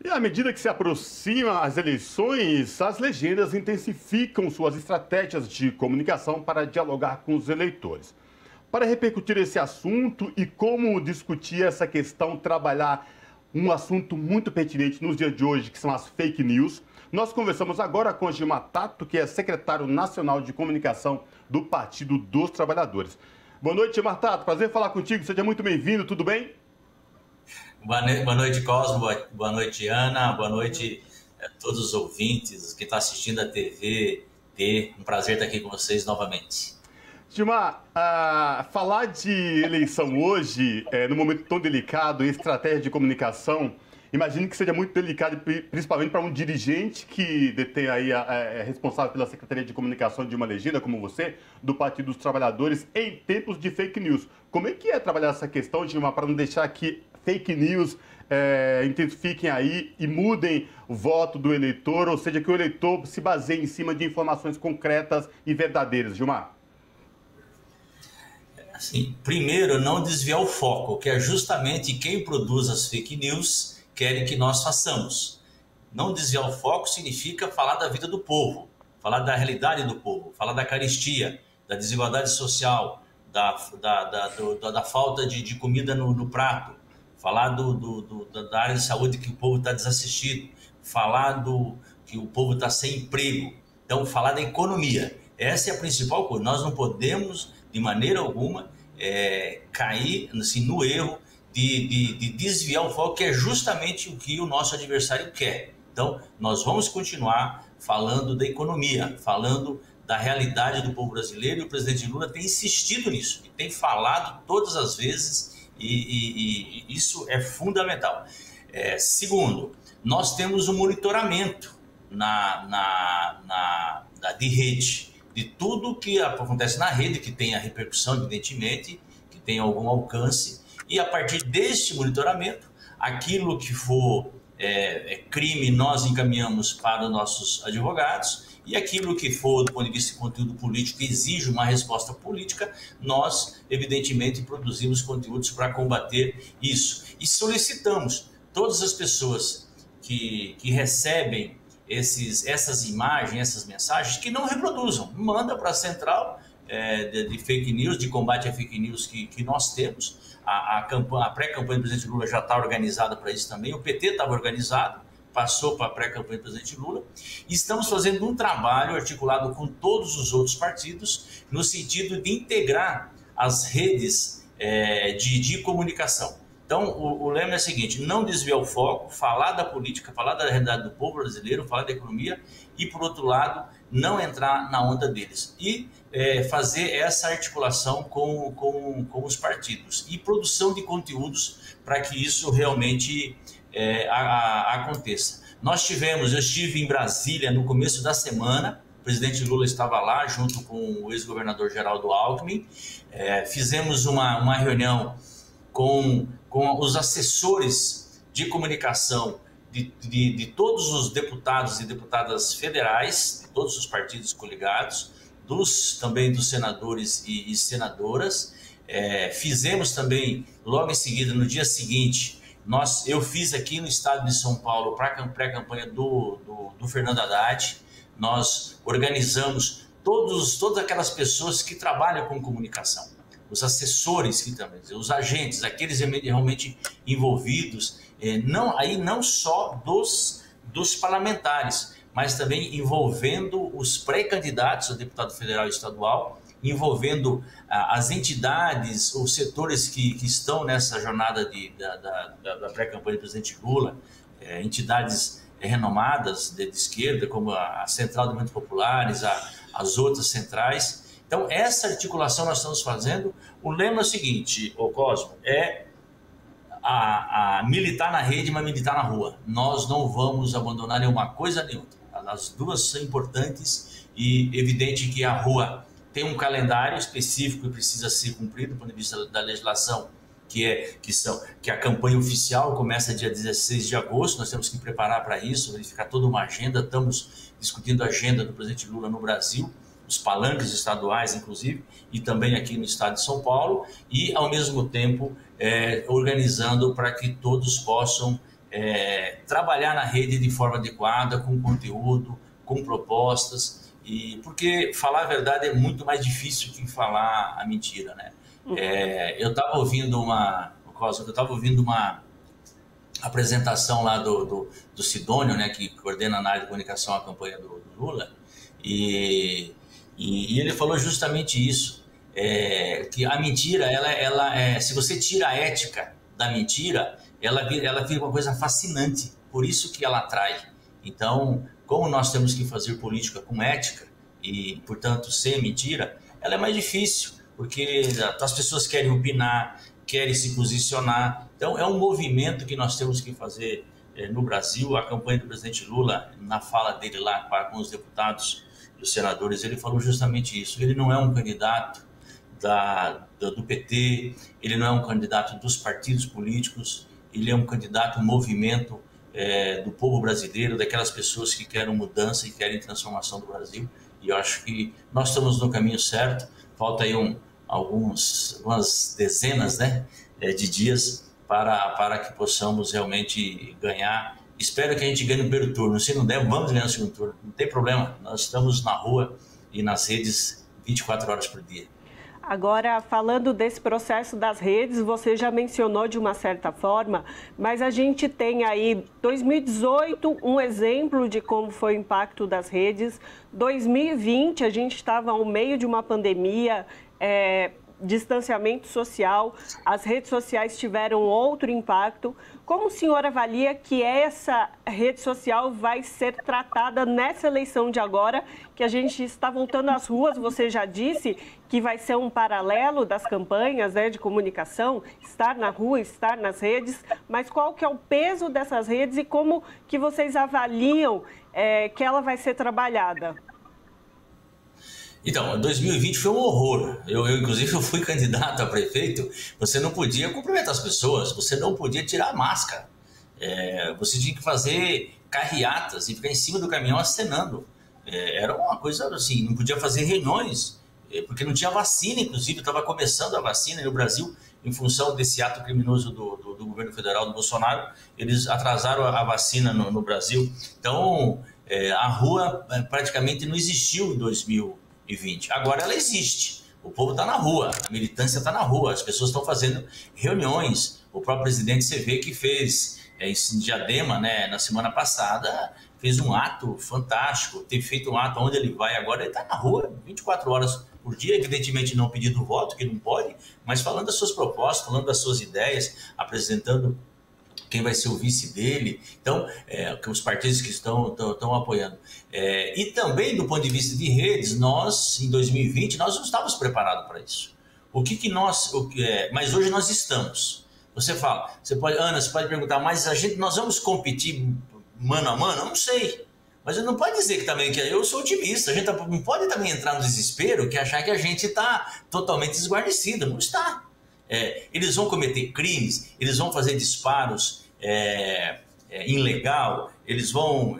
E à medida que se aproximam as eleições, as legendas intensificam suas estratégias de comunicação para dialogar com os eleitores. Para repercutir esse assunto e como discutir essa questão, trabalhar um assunto muito pertinente nos dias de hoje, que são as fake news, nós conversamos agora com Gilmar Tato, que é secretário nacional de comunicação do Partido dos Trabalhadores. Boa noite, Gilmar Tato. Prazer falar contigo. Seja muito bem-vindo. Tudo bem? Boa noite, Cosmo. Boa noite, Ana. Boa noite a todos os ouvintes que estão assistindo a TV T. Um prazer estar aqui com vocês novamente. Gilmar, falar de eleição hoje, num momento tão delicado, em estratégia de comunicação, imagino que seja muito delicado, principalmente para um dirigente que detém aí, é responsável pela Secretaria de Comunicação de uma legenda, como você, do Partido dos Trabalhadores, em tempos de fake news. Como é que é trabalhar essa questão, Gilmar, para não deixar que fake news intensifiquem aí e mudem o voto do eleitor, ou seja, que o eleitor se baseie em cima de informações concretas e verdadeiras, Gilmar? Assim, primeiro, não desviar o foco, que é justamente quem produz as fake news querem que nós façamos. Não desviar o foco significa falar da vida do povo, falar da realidade do povo, falar da carestia, da desigualdade social, da falta de comida no prato, falar da área de saúde que o povo está desassistido, falar que o povo está sem emprego. Então, falar da economia. Essa é a principal coisa. Nós não podemos, de maneira alguma, cair assim, no erro de desviar o foco, que é justamente o que o nosso adversário quer. Então, nós vamos continuar falando da economia, falando da realidade do povo brasileiro, e o presidente Lula tem insistido nisso, e tem falado todas as vezes, e isso é fundamental. Segundo, nós temos um monitoramento de rede, de tudo que acontece na rede, que tem a repercussão, evidentemente, que tem algum alcance, e a partir deste monitoramento, aquilo que for crime, nós encaminhamos para os nossos advogados, e aquilo que for, do ponto de vista de conteúdo político, exige uma resposta política, nós, evidentemente, produzimos conteúdos para combater isso. E solicitamos todas as pessoas que recebem essas imagens, essas mensagens, que não reproduzam. Manda para a central de fake news, de combate a fake news que nós temos. A pré-campanha do presidente Lula já está organizada para isso também. O PT estava organizado, passou para a pré-campanha do presidente Lula. E estamos fazendo um trabalho articulado com todos os outros partidos no sentido de integrar as redes de comunicação. Então, o lema é o seguinte: não desviar o foco, falar da política, falar da realidade do povo brasileiro, falar da economia e, por outro lado, não entrar na onda deles. E fazer essa articulação com os partidos. E produção de conteúdos para que isso realmente aconteça. Eu estive em Brasília no começo da semana, o presidente Lula estava lá junto com o ex-governador Geraldo Alckmin, fizemos uma reunião com os assessores de comunicação de todos os deputados e deputadas federais, de todos os partidos coligados, também dos senadores e senadoras. Fizemos também, logo em seguida, no dia seguinte, eu fiz aqui no estado de São Paulo para a pré-campanha do Fernando Haddad. Nós organizamos todas aquelas pessoas que trabalham com comunicação, os assessores que também, os agentes, aqueles realmente envolvidos, não só dos parlamentares, mas também envolvendo os pré-candidatos a deputado federal e estadual, envolvendo as entidades, os setores que estão nessa jornada da pré-campanha do presidente Lula, entidades renomadas de esquerda, como a Central de Movimentos Populares, as outras centrais. Então, essa articulação nós estamos fazendo. O lema é o seguinte, Cosmo, militar na rede, mas militar na rua. Nós não vamos abandonar nenhuma coisa nem outra. As duas são importantes, e evidente que a rua tem um calendário específico que precisa ser cumprido do ponto de vista da legislação, que a campanha oficial começa dia 16 de agosto. Nós temos que preparar para isso, verificar toda uma agenda. Estamos discutindo a agenda do presidente Lula no Brasil, os palanques estaduais, inclusive, e também aqui no estado de São Paulo, e, ao mesmo tempo, organizando para que todos possam trabalhar na rede de forma adequada, com conteúdo, com propostas, porque falar a verdade é muito mais difícil que falar a mentira, né? Eu estava ouvindo uma apresentação lá do Sidônio, né, que coordena na área de comunicação a campanha do Lula, e ele falou justamente isso, que a mentira, se você tira a ética da mentira, ela vira uma coisa fascinante, por isso que ela atrai. Então, como nós temos que fazer política com ética e, portanto, sem mentira, ela é mais difícil, porque as pessoas querem opinar, querem se posicionar. Então, é um movimento que nós temos que fazer no Brasil. A campanha do presidente Lula, na fala dele lá com os deputados e os senadores, ele falou justamente isso. Ele não é um candidato do PT, ele não é um candidato dos partidos políticos, ele é um candidato, um movimento do povo brasileiro, daquelas pessoas que querem mudança e querem transformação do Brasil. E eu acho que nós estamos no caminho certo. Falta aí algumas dezenas, né, de dias para que possamos realmente ganhar. Espero que a gente ganhe no primeiro turno. Se não der, vamos ganhar no segundo turno. Não tem problema. Nós estamos na rua e nas redes 24 horas por dia. Agora, falando desse processo das redes, você já mencionou de uma certa forma, mas a gente tem aí 2018 um exemplo de como foi o impacto das redes. 2020 a gente estava ao meio de uma pandemia, distanciamento social, as redes sociais tiveram outro impacto. Como o senhor avalia que essa rede social vai ser tratada nessa eleição de agora, que a gente está voltando às ruas? Você já disse que vai ser um paralelo das campanhas, né, de comunicação, estar na rua, estar nas redes, mas qual que é o peso dessas redes e como que vocês avaliam que ela vai ser trabalhada? Então, 2020 foi um horror. Inclusive, eu fui candidato a prefeito. Você não podia cumprimentar as pessoas, você não podia tirar a máscara. Você tinha que fazer carreatas e ficar em cima do caminhão acenando. Era uma coisa assim, não podia fazer reuniões, porque não tinha vacina, inclusive. Estava começando a vacina no Brasil, em função desse ato criminoso do governo federal, do Bolsonaro. Eles atrasaram a vacina no Brasil. Então, a rua praticamente não existiu em 2020. Agora ela existe. O povo está na rua, a militância está na rua, as pessoas estão fazendo reuniões. O próprio presidente, você vê que fez isso em Diadema, né, na semana passada, fez um ato fantástico, tem feito um ato onde ele vai agora, ele está na rua 24 horas por dia, evidentemente não pedindo voto, que não pode, mas falando das suas propostas, falando das suas ideias, apresentando quem vai ser o vice dele, então, os partidos que estão apoiando. E também, do ponto de vista de redes, nós, em 2020, nós não estávamos preparados para isso. Mas hoje nós estamos. Ana, você pode perguntar, mas nós vamos competir mano a mano? Eu não sei. Mas não pode dizer que eu sou otimista, a gente não pode também entrar no desespero que achar que a gente está totalmente desguarnecido, não está. Eles vão cometer crimes, eles vão fazer disparos ilegal, eles vão...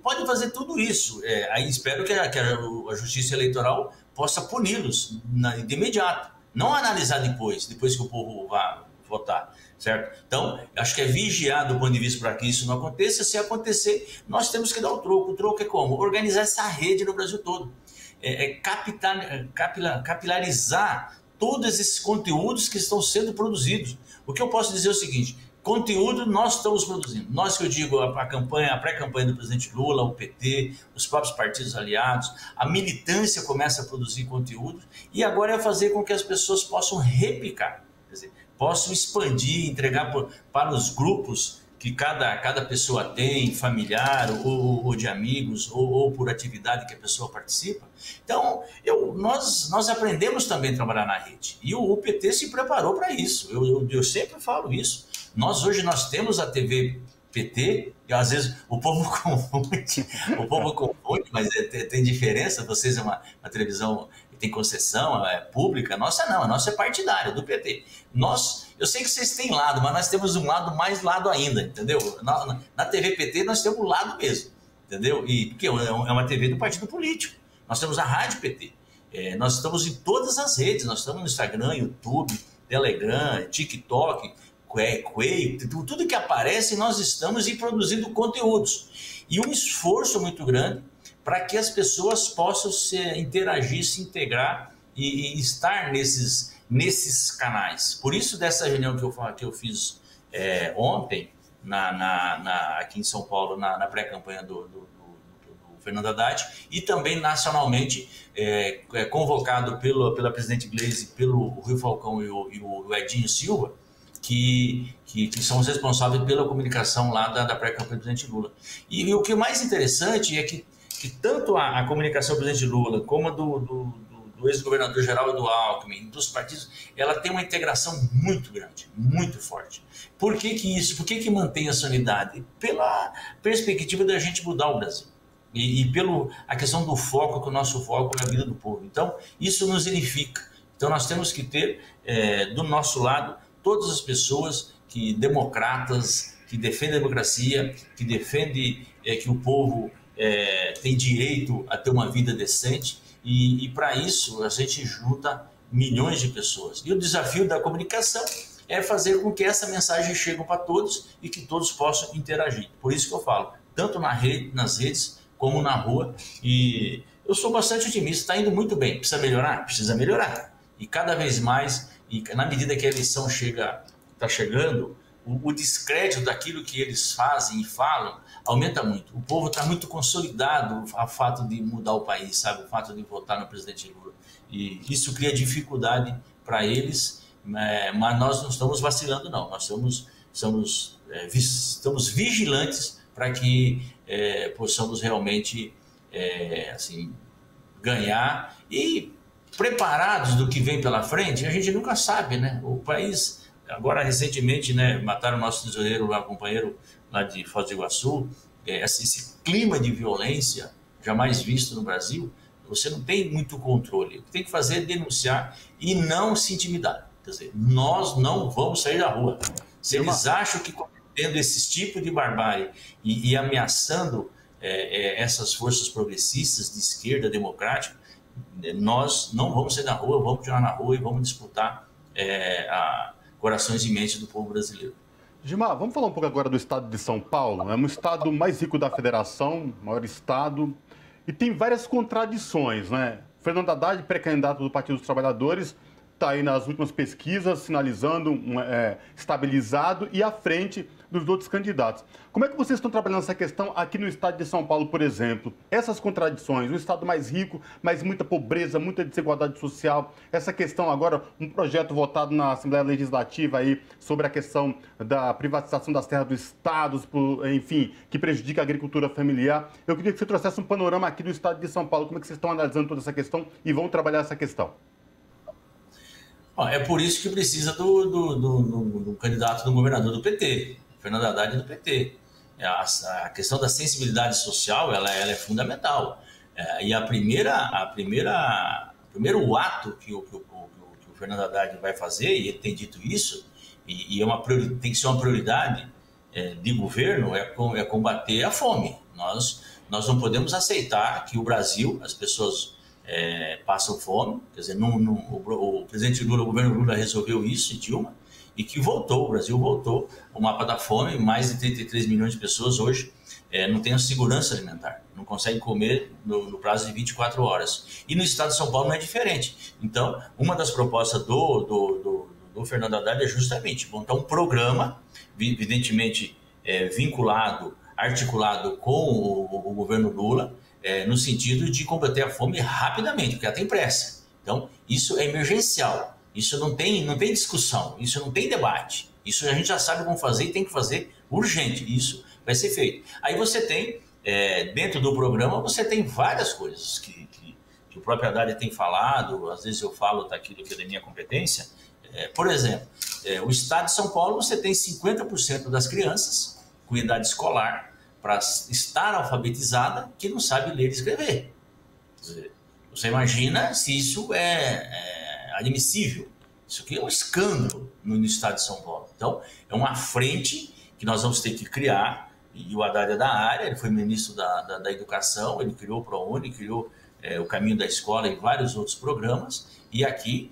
podem fazer tudo isso. Aí espero que a Justiça Eleitoral possa puni-los de imediato, não analisar depois que o povo vá votar, certo? Então, acho que é vigiar do ponto de vista para que isso não aconteça. Se acontecer, nós temos que dar o troco. O troco é como? Organizar essa rede no Brasil todo. Capilarizar todos esses conteúdos que estão sendo produzidos. O que eu posso dizer é o seguinte: conteúdo nós estamos produzindo. Nós, que eu digo, a pré-campanha do presidente Lula, o PT, os próprios partidos aliados, a militância começa a produzir conteúdo e agora é fazer com que as pessoas possam replicar, quer dizer, possam expandir, entregar para os grupos que cada pessoa tem, familiar ou de amigos, ou por atividade que a pessoa participa. Então, nós aprendemos também a trabalhar na rede. E o PT se preparou para isso. Eu sempre falo isso. Hoje nós temos a TV PT, e às vezes o povo confunde, mas tem diferença. Vocês é uma televisão que tem concessão, é pública. A nossa não, a nossa é partidária, do PT. Eu sei que vocês têm lado, mas nós temos um lado mais lado ainda, entendeu? Na TV PT nós temos um lado mesmo, entendeu? Porque é uma TV do partido político. Nós temos a Rádio PT. Nós estamos em todas as redes, nós estamos no Instagram, YouTube, Telegram, TikTok, Quake, tudo que aparece, nós estamos produzindo conteúdos. E um esforço muito grande para que as pessoas possam interagir, se integrar e estar nesses canais. Por isso, dessa reunião que eu fiz ontem, aqui em São Paulo, na pré-campanha do Fernando Haddad, e também nacionalmente convocado pela presidente Gleisi, pelo Rui Falcão e o Edinho Silva, que são os responsáveis pela comunicação lá da pré-campanha do presidente Lula. E o que é mais interessante é que tanto a comunicação do presidente Lula como a do ex-governador Geraldo Alckmin, dos partidos, ela tem uma integração muito grande, muito forte. Por que isso? Por que mantém essa unidade? Pela perspectiva da gente mudar o Brasil. E pela questão do foco, que o nosso foco é a vida do povo. Então, isso nos unifica. Então, nós temos que ter, do nosso lado, todas as pessoas democratas, que defendem a democracia, que defendem que o povo tem direito a ter uma vida decente. E para isso, a gente junta milhões de pessoas. E o desafio da comunicação é fazer com que essa mensagem chegue para todos e que todos possam interagir. Por isso que eu falo, tanto nas redes, como na rua, e eu sou bastante otimista, está indo muito bem. Precisa melhorar? Precisa melhorar. E cada vez mais, e na medida que a eleição está chegando, o descrédito daquilo que eles fazem e falam aumenta muito. O povo está muito consolidado ao fato de mudar o país, sabe? O fato de votar no presidente Lula. E isso cria dificuldade para eles, mas nós não estamos vacilando, não. Nós estamos vigilantes para que possamos realmente ganhar e preparados do que vem pela frente. A gente nunca sabe, né? O país, agora recentemente, né, mataram o nosso tesoureiro, lá, companheiro lá de Foz do Iguaçu. Esse clima de violência jamais visto no Brasil, você não tem muito controle. O que tem que fazer é denunciar e não se intimidar. Quer dizer, nós não vamos sair da rua. Se eles acham que tendo esse tipo de barbárie e ameaçando essas forças progressistas de esquerda democrática, nós não vamos sair da rua, vamos continuar na rua e vamos disputar corações e mentes do povo brasileiro. Gilmar, vamos falar um pouco agora do estado de São Paulo. É um estado mais rico da federação, maior estado, e tem várias contradições, né? Fernando Haddad, pré-candidato do Partido dos Trabalhadores, está aí nas últimas pesquisas, sinalizando estabilizado e à frente dos outros candidatos. Como é que vocês estão trabalhando essa questão aqui no estado de São Paulo, por exemplo? Essas contradições, o estado mais rico, mas muita pobreza, muita desigualdade social. Essa questão agora, um projeto votado na Assembleia Legislativa aí sobre a questão da privatização das terras do estado, enfim, que prejudica a agricultura familiar. Eu queria que você trouxesse um panorama aqui do estado de São Paulo. Como é que vocês estão analisando toda essa questão e vão trabalhar essa questão? É por isso que precisa do candidato do governador do PT, Fernando Haddad do PT. A questão da sensibilidade social ela é fundamental. E o primeiro ato que o Fernando Haddad vai fazer, e ele tem dito isso, e tem que ser uma prioridade de governo, é combater a fome. Nós não podemos aceitar que o Brasil, as pessoas passam fome, quer dizer, o presidente Lula, o governo Lula resolveu isso, e Dilma, e que o Brasil voltou ao mapa da fome. Mais de 33 milhões de pessoas hoje não têm segurança alimentar, não conseguem comer no prazo de 24 horas. E no estado de São Paulo não é diferente. Então, uma das propostas do Fernando Haddad é justamente montar um programa, evidentemente vinculado, articulado com o governo Lula, no sentido de combater a fome rapidamente, porque ela tem pressa. Então, isso é emergencial, isso não tem discussão, isso não tem debate, isso a gente já sabe como fazer e tem que fazer urgente, isso vai ser feito. Aí você tem, dentro do programa, você tem várias coisas que o próprio Haddad tem falado, às vezes eu falo daquilo que é da minha competência. Por exemplo, o estado de São Paulo, você tem 50% das crianças com idade escolar para estar alfabetizada que não sabe ler e escrever. Você imagina se isso é admissível. Isso aqui é um escândalo no estado de São Paulo. Então, é uma frente que nós vamos ter que criar, e o Haddad é da área, ele foi ministro da Educação, ele criou o ProUni, criou o Caminho da Escola e vários outros programas, e aqui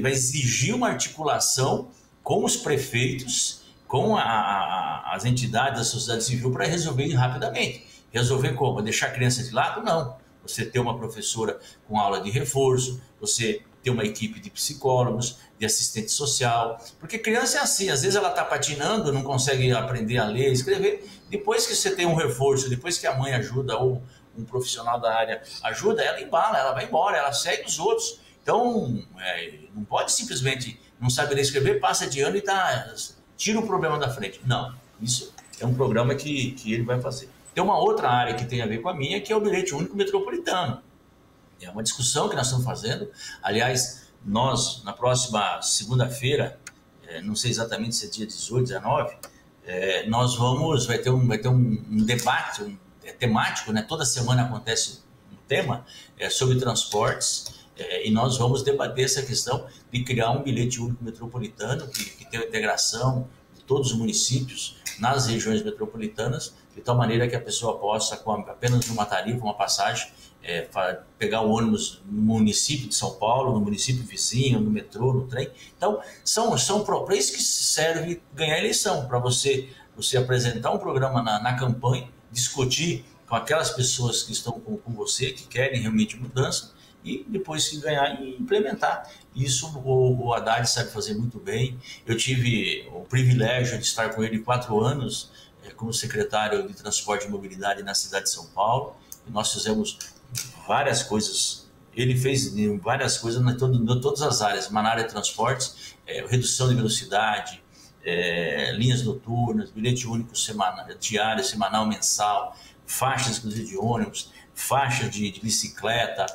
vai exigir uma articulação com os prefeitos, com as entidades da sociedade civil para resolver rapidamente. Resolver como? Deixar a criança de lado? Não. Você ter uma professora com aula de reforço, você ter uma equipe de psicólogos, de assistente social, porque criança é assim, às vezes ela está patinando, não consegue aprender a ler, escrever, depois que você tem um reforço, depois que a mãe ajuda ou um profissional da área ajuda, ela embala, ela vai embora, ela segue os outros. Então, não pode simplesmente não saber ler e escrever, passa de ano e tira o problema da frente. Não, isso é um programa que ele vai fazer. Tem uma outra área que tem a ver com a minha, que é o bilhete único metropolitano. É uma discussão que nós estamos fazendo. Aliás, nós, na próxima segunda-feira, não sei exatamente se é dia 18, 19, vai ter um debate temático, né? Toda semana acontece um tema sobre transportes, e nós vamos debater essa questão de criar um bilhete único metropolitano que tenha a integração de todos os municípios nas regiões metropolitanas, de tal maneira que a pessoa possa, com apenas uma tarifa, uma passagem, pegar o ônibus no município de São Paulo, no município vizinho, no metrô, no trem. Então, são para isso que serve ganhar a eleição, para você apresentar um programa na campanha, discutir com aquelas pessoas que estão com você, que querem realmente mudança, e depois que ganhar, implementar. Isso o Haddad sabe fazer muito bem. Eu tive o privilégio de estar com ele 4 anos como secretário de Transporte e Mobilidade na cidade de São Paulo. E nós fizemos várias coisas. Ele fez várias coisas em todas as áreas, mas na área de transportes, redução de velocidade, linhas noturnas, bilhete único diário, semanal, mensal, faixas exclusivas de ônibus, faixas de bicicleta.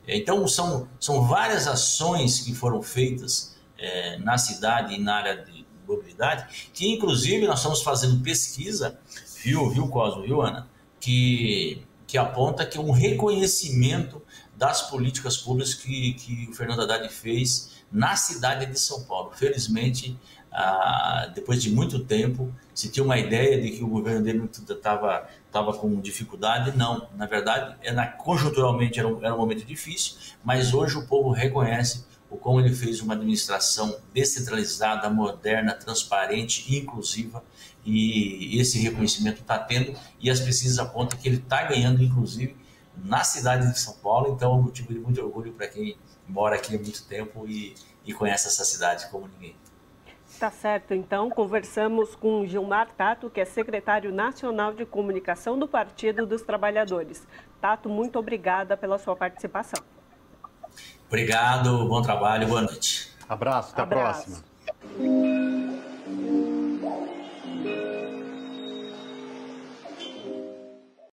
Então, são várias ações que foram feitas na cidade e na área de mobilidade, que inclusive nós estamos fazendo pesquisa, viu Cosmo, viu Ana, que aponta que um reconhecimento das políticas públicas que o Fernando Haddad fez na cidade de São Paulo. Felizmente, depois de muito tempo, se tinha uma ideia de que o governo dele estava com dificuldade. Não, na verdade, conjunturalmente era um momento difícil, mas hoje o povo reconhece como ele fez uma administração descentralizada, moderna, transparente e inclusiva, e esse reconhecimento está tendo, e as pesquisas apontam que ele está ganhando, inclusive, na cidade de São Paulo. Então, é um motivo de muito orgulho para quem mora aqui há muito tempo e conhece essa cidade como ninguém. Tá certo, então conversamos com Gilmar Tato, que é secretário nacional de comunicação do Partido dos Trabalhadores. Tato, muito obrigada pela sua participação. Obrigado, bom trabalho, boa noite. Abraço, até a próxima.